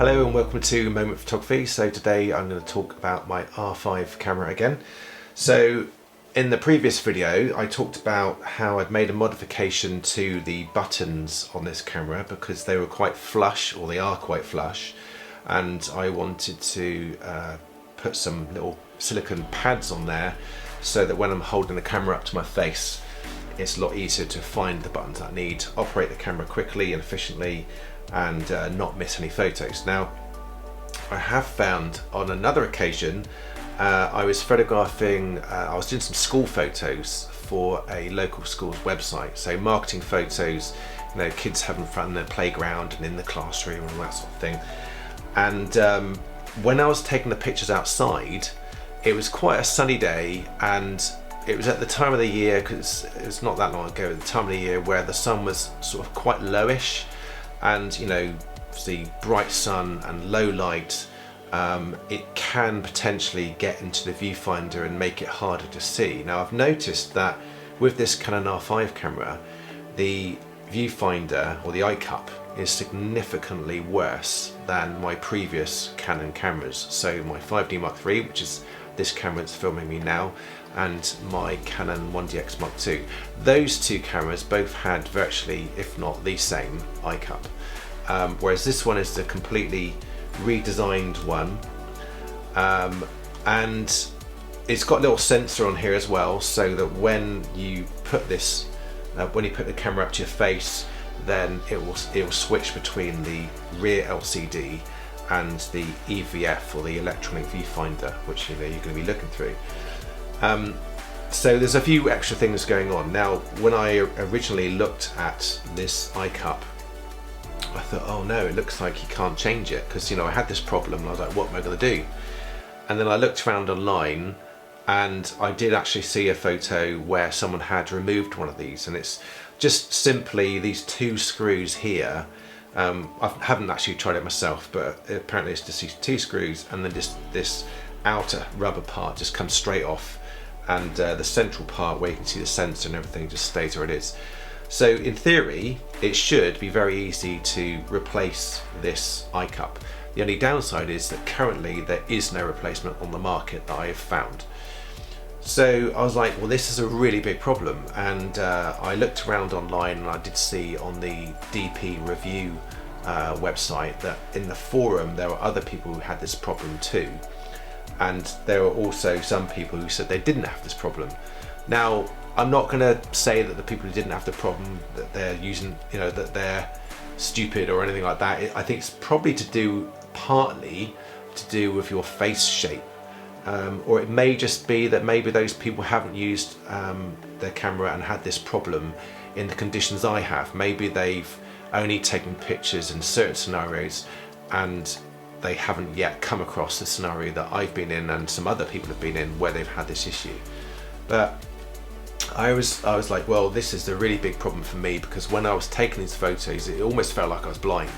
Hello and welcome to Moment Photography. So today I'm going to talk about my R5 camera again. So in the previous video I talked about how I'd made a modification to the buttons on this camera because they were quite flush, or they are quite flush, and I wanted to put some little silicone pads on there so that when I'm holding the camera up to my face it's a lot easier to find the buttons I need, operate the camera quickly and efficiently, and not miss any photos. Now, I have found on another occasion, I was photographing, I was doing some school photos for a local school's website, so marketing photos, you know, kids having fun in the playground and in the classroom and all that sort of thing. And when I was taking the pictures outside, it was quite a sunny day, and it was at the time of the year, because it was not that long ago, at the time of the year where the sun was sort of quite lowish, and you know, the bright sun and low light, it can potentially get into the viewfinder and make it harder to see. Now I've noticed that with this Canon R5 camera, the viewfinder, or the eyecup, is significantly worse than my previous Canon cameras. So my 5D Mark III, which is this camera that's filming me now, and my Canon 1DX Mark II. Those two cameras both had virtually, if not the same, eyecup. Whereas this one is the completely redesigned one. And it's got a little sensor on here as well, so that when you put this, when you put the camera up to your face, then it will switch between the rear LCD and the EVF, or the electronic viewfinder, which you're going to be looking through. So there's a few extra things going on. Now, when I originally looked at this eyecup, I thought, oh no, it looks like you can't change it, because you know, I had this problem and I was like, what am I going to do? And then I looked around online, and I did actually see a photo where someone had removed one of these, and it's just simply these two screws here. I haven't actually tried it myself, but apparently it's just these two screws, and then just this outer rubber part just comes straight off, and the central part where you can see the sensor and everything just stays where it is. So in theory it should be very easy to replace this eyecup. The only downside is that currently there is no replacement on the market that I have found. So I was like, well, this is a really big problem, and I looked around online, and I did see on the DP review website that in the forum there were other people who had this problem too, and there were also some people who said they didn't have this problem. Now, I'm not going to say that the people who didn't have the problem, that they're using, you know, that they're stupid or anything like that. I think it's probably partly to do with your face shape. Or it may just be that maybe those people haven't used their camera and had this problem in the conditions I have. Maybe they've only taken pictures in certain scenarios, and they haven't yet come across the scenario that I've been in and some other people have been in where they've had this issue. But I was like, well, this is a really big problem for me, because when I was taking these photos it almost felt like I was blind.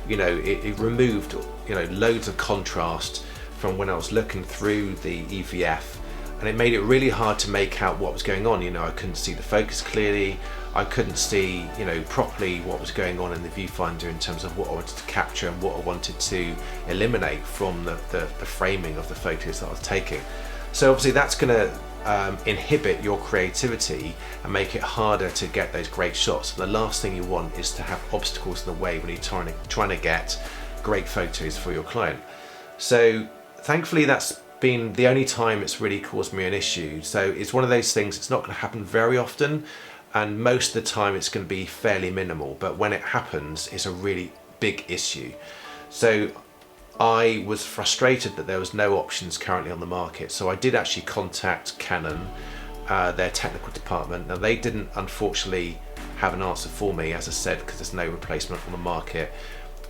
You know, it removed, you know, loads of contrast from when I was looking through the EVF, and it made it really hard to make out what was going on. You know, I couldn't see the focus clearly, I couldn't see, you know, properly what was going on in the viewfinder in terms of what I wanted to capture and what I wanted to eliminate from the framing of the photos that I was taking. So obviously that's going to inhibit your creativity and make it harder to get those great shots. The last thing you want is to have obstacles in the way when you're trying to get great photos for your client. So thankfully that's been the only time it's really caused me an issue. So it's one of those things, it's not going to happen very often, and most of the time it's going to be fairly minimal, but when it happens it's a really big issue. So I was frustrated that there was no options currently on the market, so I did actually contact Canon, their technical department. Now they didn't unfortunately have an answer for me, as I said, because there's no replacement on the market.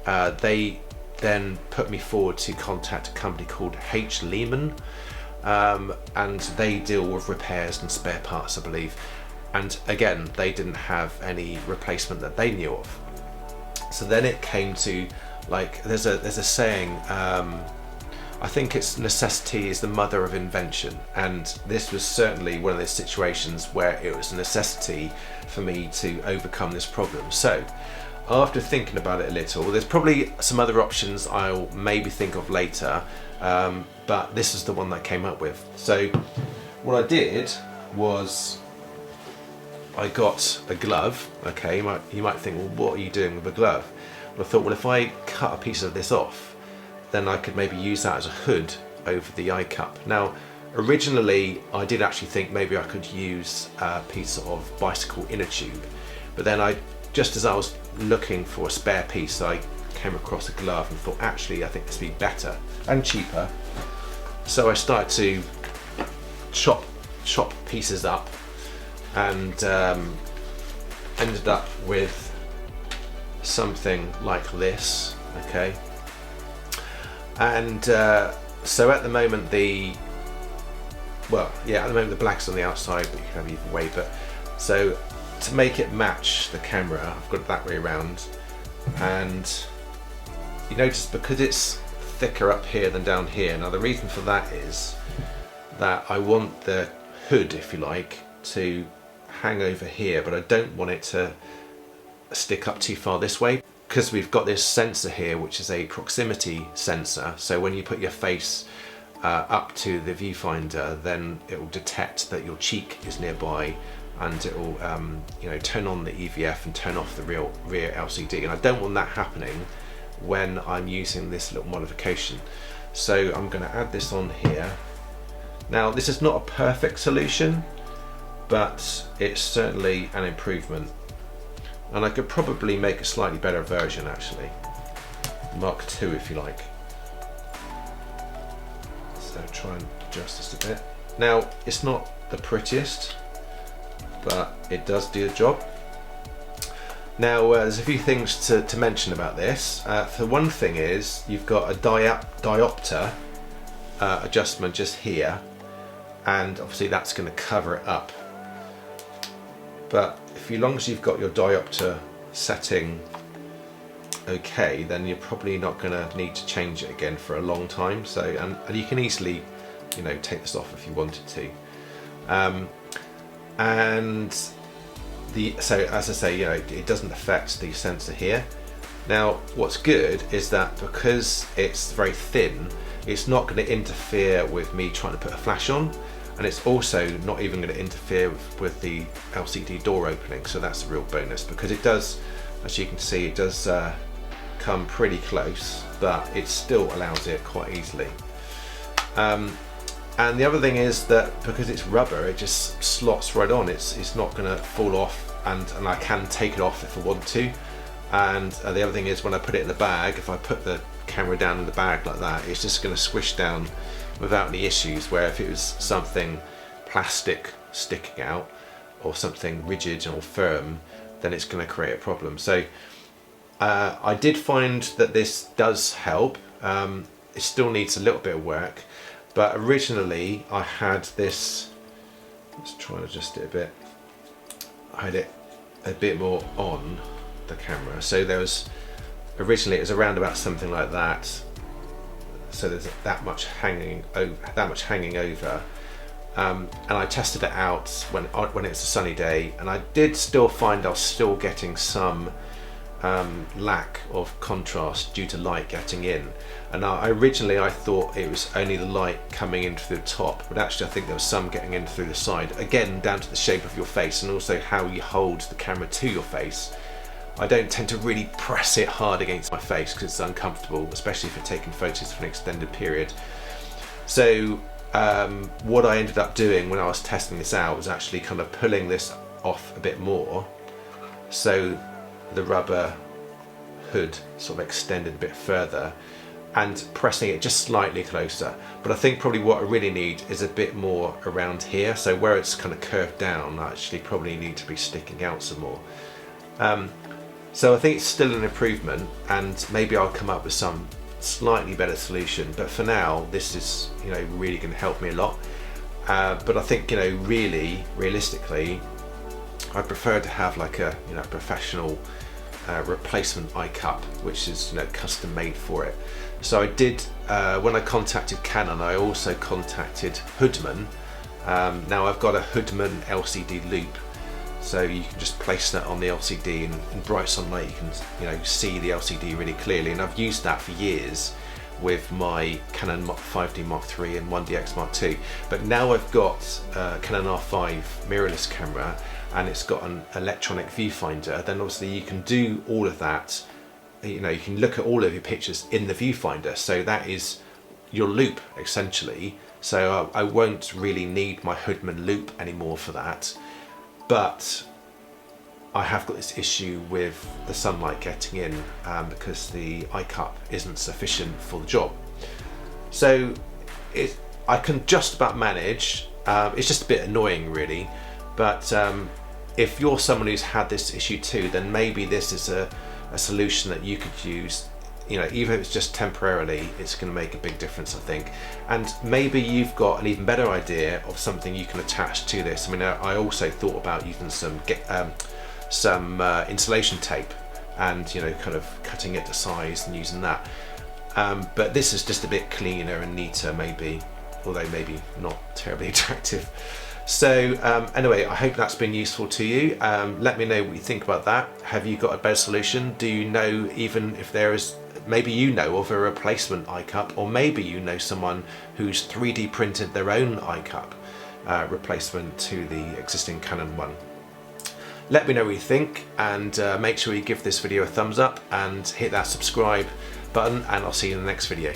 They then put me forward to contact a company called H. Lehman, and they deal with repairs and spare parts, I believe. And again, they didn't have any replacement that they knew of. So then it came to, like, there's a saying, I think it's necessity is the mother of invention, and this was certainly one of those situations where it was a necessity for me to overcome this problem. So after thinking about it a little, there's probably some other options I'll maybe think of later, but this is the one that I came up with. So what I did was I got a glove. Okay, you might think, well, what are you doing with a glove? Well, I thought, well, if I cut a piece of this off, then I could maybe use that as a hood over the eye cup. Now, originally, I did actually think maybe I could use a piece of bicycle inner tube, but then just as I was looking for a spare piece, I came across a glove and thought, actually, I think this would be better and cheaper. So I started to chop pieces up and ended up with something like this. Okay, and so at the moment the black's on the outside, but you can have either way. But so to make it match the camera, I've got it that way around, and you notice because it's thicker up here than down here. Now the reason for that is that I want the hood, if you like, to hang over here, but I don't want it to stick up too far this way, because we've got this sensor here which is a proximity sensor. So when you put your face up to the viewfinder, then it will detect that your cheek is nearby, and it will turn on the EVF and turn off the rear LCD, and I don't want that happening when I'm using this little modification. So I'm going to add this on here. Now this is not a perfect solution, but it's certainly an improvement, and I could probably make a slightly better version, actually, Mark II if you like. So try and adjust this a bit. Now it's not the prettiest, but it does do the job. Now there's a few things to mention about this. For one thing is you've got a diopter adjustment just here, and obviously that's going to cover it up. But as long as you've got your diopter setting okay, then you're probably not going to need to change it again for a long time. So and you can easily, take this off if you wanted to. So as I say, it doesn't affect the sensor here. Now what's good is that because it's very thin, it's not going to interfere with me trying to put a flash on, and it's also not even going to interfere with the LCD door opening. So that's a real bonus, because it does, as you can see, it does come pretty close, but it still allows it quite easily. And the other thing is that because it's rubber, it just slots right on. It's not going to fall off, and I can take it off if I want to. And the other thing is, when I put it in the bag, if I put the camera down in the bag like that, it's just going to squish down without any issues, where if it was something plastic sticking out or something rigid or firm, then it's going to create a problem. So I did find that this does help. It still needs a little bit of work, but originally I had this, let's try and adjust it a bit, I had it a bit more on the camera. So there was, originally it was around about something like that, so there's that much hanging over, and I tested it out when it's a sunny day, and I did still find I was still getting some lack of contrast due to light getting in. And originally I thought it was only the light coming in through the top, but actually I think there was some getting in through the side, again down to the shape of your face and also how you hold the camera to your face. I don't tend to really press it hard against my face because it's uncomfortable, especially if you're taking photos for an extended period. So what I ended up doing when I was testing this out was actually kind of pulling this off a bit more, so the rubber hood sort of extended a bit further, and pressing it just slightly closer. But I think probably what I really need is a bit more around here, so where it's kind of curved down, I actually probably need to be sticking out some more. So I think it's still an improvement, and maybe I'll come up with some slightly better solution, but for now this is really going to help me a lot. But I think really realistically I prefer to have like a professional replacement eye cup, which is custom made for it. So I did, when I contacted Canon, I also contacted Hoodman. Now I've got a Hoodman LCD loop, So you can just place that on the LCD, and in bright sunlight you can see the LCD really clearly. And I've used that for years with my Canon 5D Mark III and 1DX Mark II. But now I've got Canon R5 mirrorless camera, and it's got an electronic viewfinder. Then obviously you can do all of that. You can look at all of your pictures in the viewfinder. So that is your loop essentially. So I won't really need my Hoodman loop anymore for that. But I have got this issue with the sunlight getting in because the eyecup isn't sufficient for the job. So I can just about manage. It's just a bit annoying really, but if you're someone who's had this issue too, then maybe this is a solution that you could use. Even if it's just temporarily, it's going to make a big difference, I think. And maybe you've got an even better idea of something you can attach to this. I mean, I also thought about using some insulation tape and kind of cutting it to size and using that. But this is just a bit cleaner and neater, maybe, although maybe not terribly attractive. So anyway, I hope that's been useful to you. Let me know what you think about that. Have you got a better solution? Do you know even if there is, maybe you know of a replacement eyecup, or maybe you know someone who's 3D printed their own eyecup replacement to the existing Canon one. Let me know what you think, and make sure you give this video a thumbs up and hit that subscribe button, and I'll see you in the next video.